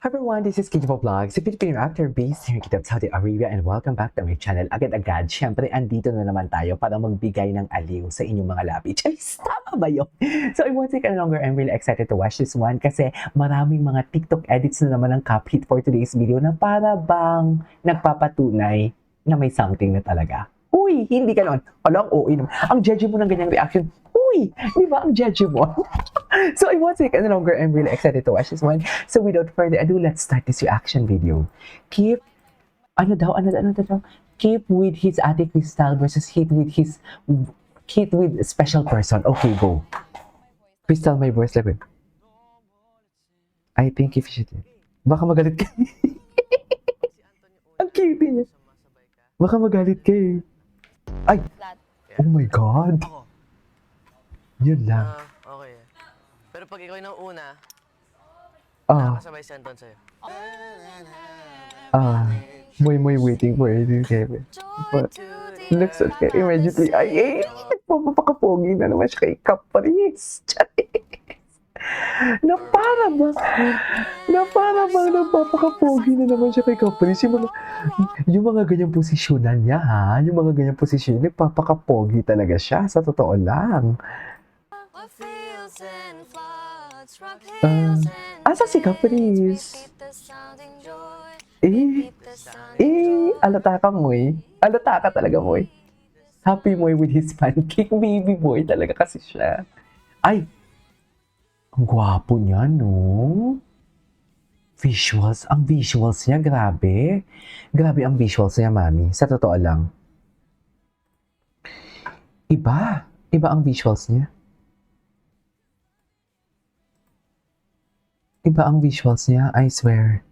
Hi everyone, this is Kijibo Vlogs, si Filipino actor based here in Kitab, Saudi Arabia, and welcome back to my channel. Agad-agad, syempre andito na naman tayo para magbigay ng aliw sa inyong mga labi. Charis, tama ba yun? So I won't take any longer, I'm really excited to watch this one kasi maraming mga TikTok edits na naman ang cap hit for today's video na para bang nagpapatunay na may something na talaga. Uy, hindi ganon. Alam, OA naman. Ang judge mo ng ganyang reaction, uy, di ba ang judge mo? So I won't take any longer. I'm really excited to watch this one. So without further ado, let's start this reaction video. Keep, ano daw? Keep with his Ate Crystal versus Hit with special person. Okay, go. Crystal, my voice level. I think if you should. Baka magalit ka. Ang cute niya. Baka magalit ka eh. Ay! Oh my God. Yun lang. Okay. Pero pag ikaw yung una, Ah, nakakasabay si Anton sa'yo. muy waiting for it. But, looks okay immediately. Ay, papapakapogi na naman siya kay Caprice. Na para bang nagpapakapogi na naman siya kay Caprice. Yung mga ganyang posisyonan niya, ha? Yung mga ganyang posisyon, nagpapakapogi talaga siya. Sa totoo lang. Asa si Caprice? Alata ka mo eh. Alata ka talaga mo eh. Happy mo with his pancake. Baby boy talaga kasi siya. Ay! Ang gwapo niya, no? Ang visuals niya, grabe. Grabe ang visuals niya, mami. Sa totoo lang. Iba ang visuals niya. Iba ang visuals niya, I swear.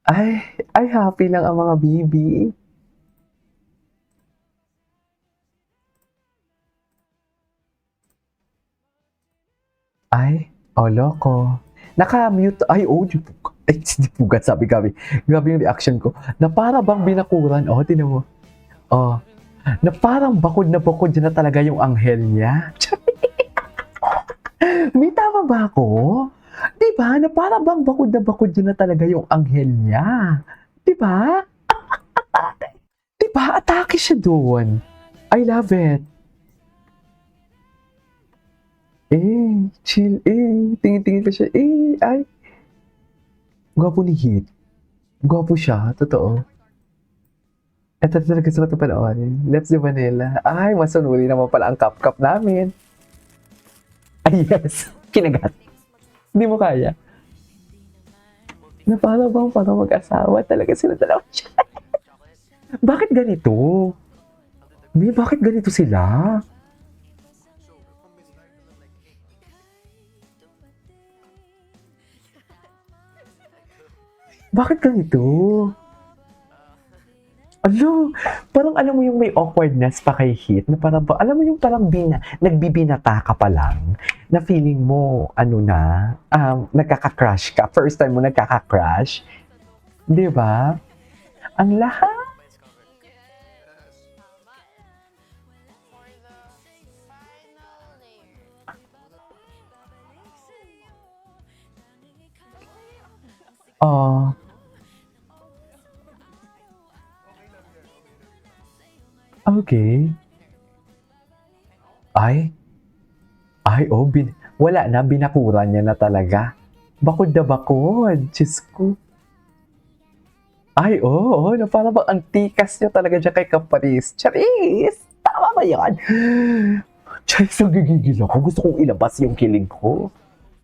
Ay happy lang ang mga baby. Loko. Naka-mute. Di pugat, sabi Gabi. Grabe yung reaction ko. Na para bang binakuran. Tinan mo. Na parang bakod na dyan na talaga yung anghel niya. May tama ba ako? Diba? Na para bang bakod dyan na talaga yung anghel niya. Diba? Diba? Atake siya doon. I love it. Chill, tingin-tingin pa siya, ay. Gwapo ni Hit. Gwapo siya, totoo. Ito talaga sa panoorin. Let's do Vanilla. Ay, masunuri naman pala ang cup namin. Ay, yes. Kinagat. Hindi mo kaya. Na para mag-asawa talaga sila dalawa siya. Bakit ganito? Bakit ganito sila? Bakit ganito? Parang alam mo yung may awkwardness pa kay Hit, na parang, alam mo yung parang nagbibinata ka pa lang, na feeling mo, nagkaka-crush ka. First time mo nagkaka-crush. Di ba? Ang lahat. Okay. Wala na, binakuran niya na talaga. Bakod na bakod, Diyos ko. Na parang bang ang tikas niya talaga dyan kay Caprice. Charis! Tama ba yan? Charis, nagigigil ako. Gusto kong ilabas yung kilig ko.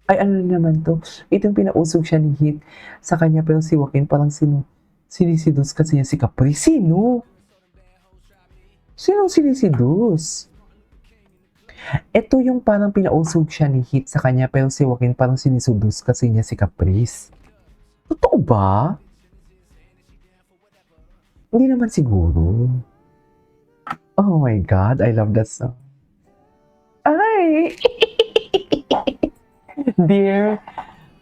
Ano naman to? Itong pinausog siya ni Hit sa kanya, pero si Joaquin parang sinisidus kasi niya si Caprice. Sino? Sinong sinisidus? Ito yung parang pinausog siya ni Hit sa kanya, pero si Joaquin parang sinisidus kasi niya si Caprice. Totoo ba? Hindi naman siguro. Oh my God, I love that song. Dear,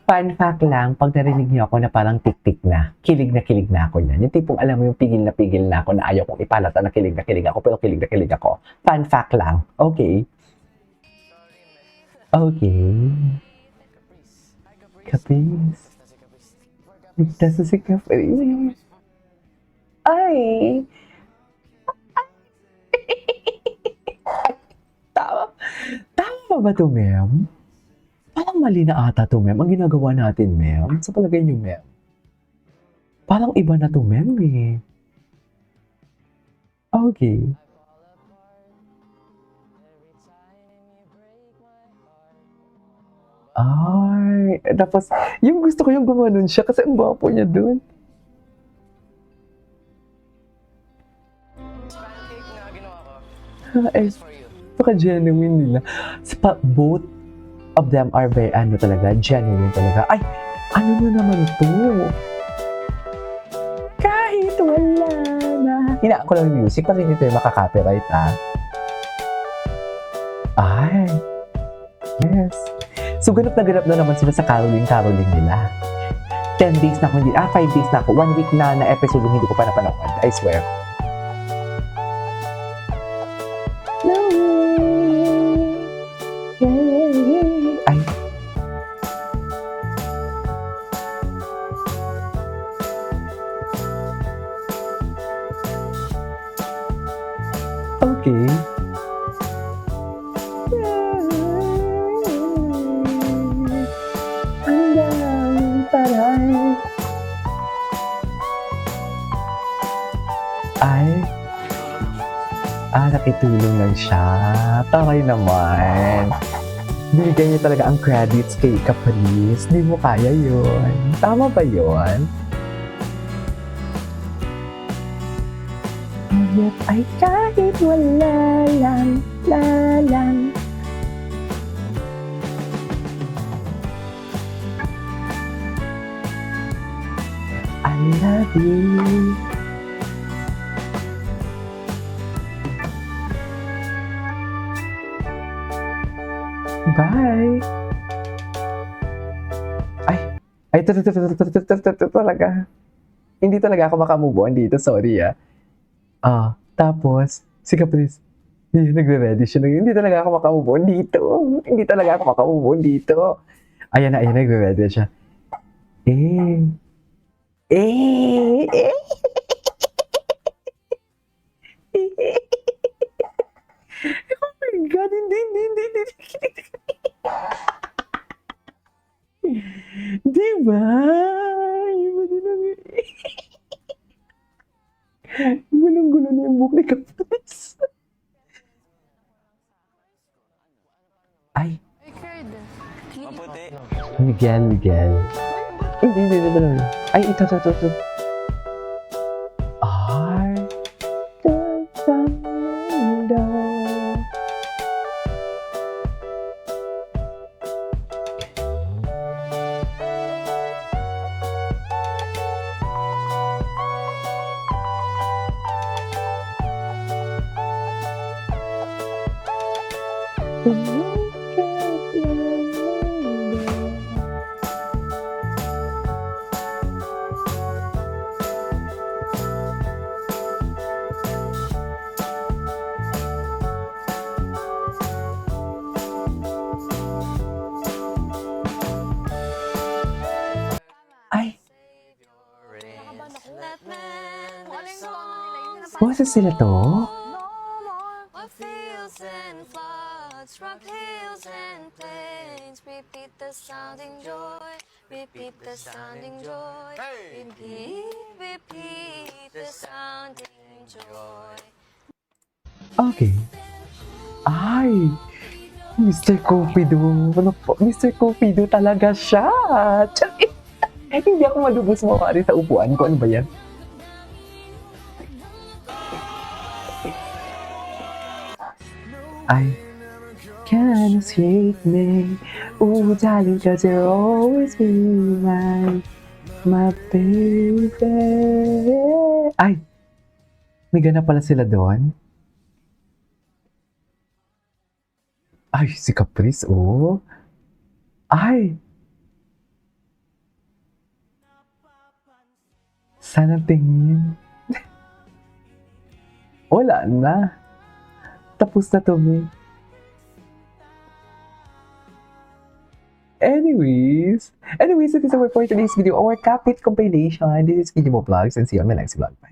fun fact lang, pag narinig niyo ako na parang tik-tik na kilig na ako niyan. Yung tipong alam mo yung pigil na ako na ayaw kong ipalata na kilig ako, pero kilig na kilig ako. Fun fact lang, okay? Okay. Caprice. Ligtas na si Caprice. Ay! Tama. Tama ba ba to, ma'am? Parang mali na ata to, ma'am. Ang ginagawa natin, ma'am. Sa palagay niyo, ma'am. Parang iba na to, ma'am, eh. Okay. Ay, tapos, yung gusto ko yung gumanon siya kasi ang gwapo niya dun. Pancake na ginawa ko. Ay, Just for you. paka-genuine nila. Both of them are very, ano talaga, genuine talaga. Ay, ano na naman to? Kahit wala na. Hinaan ko lang yung music kasi hindi tayo makaka-copyright, ah. Ay, yes. So, ganap na naman sila sa caroling nila. 10 days na ako hindi, 5 days na ako. 1 week na episode yung hindi ko pa napanood. I swear. No way. Ay. Okay. Hanggang taray. Ay. Nakitulong lang siya. Taray naman. Binigay niya talaga ang credits kay Caprice. Di mo kaya yun. Tama ba yun? Ngunit ay kahit wala lang, lalang. I love you. Bye. Ay, talaga. Hindi talaga ako makamove on dito, sorry ah. Tapos, si Caprice, nagre-ready siya. Hindi talaga ako makamove on dito. Hindi talaga ako makamove on dito. Ayan na, nagre-ready siya. Eh. Oh my God, hindi. Di ba? Gulong-gulo na yung buhok ni Caprice. Ay, Maputi. Miguel. Hindi. Ay, ito. Ay, kasanda. Ay, boses sila to? Of fields and floods, rock hills and plains, repeat the sounding joy, repeat the sounding joy, repeat the sounding joy. Okay. Ay, Mr. Cupido. Ano po? Mr. Cupido talaga siya. Tsaka, hindi ako malubos mo sa upuan ko. Ano ba yan? I can't escape me. Oh, darling, cause you'll always be my baby. Ay, may ganap pala sila doon. Ay, si Caprice, oh. Ay! Sana tingin. Wala na. Tapos na to, me. Anyways, Anyways, it is over for today's video, our Kapit compilation. This is Video Mo Vlogs, and see you on my next vlog. Bye!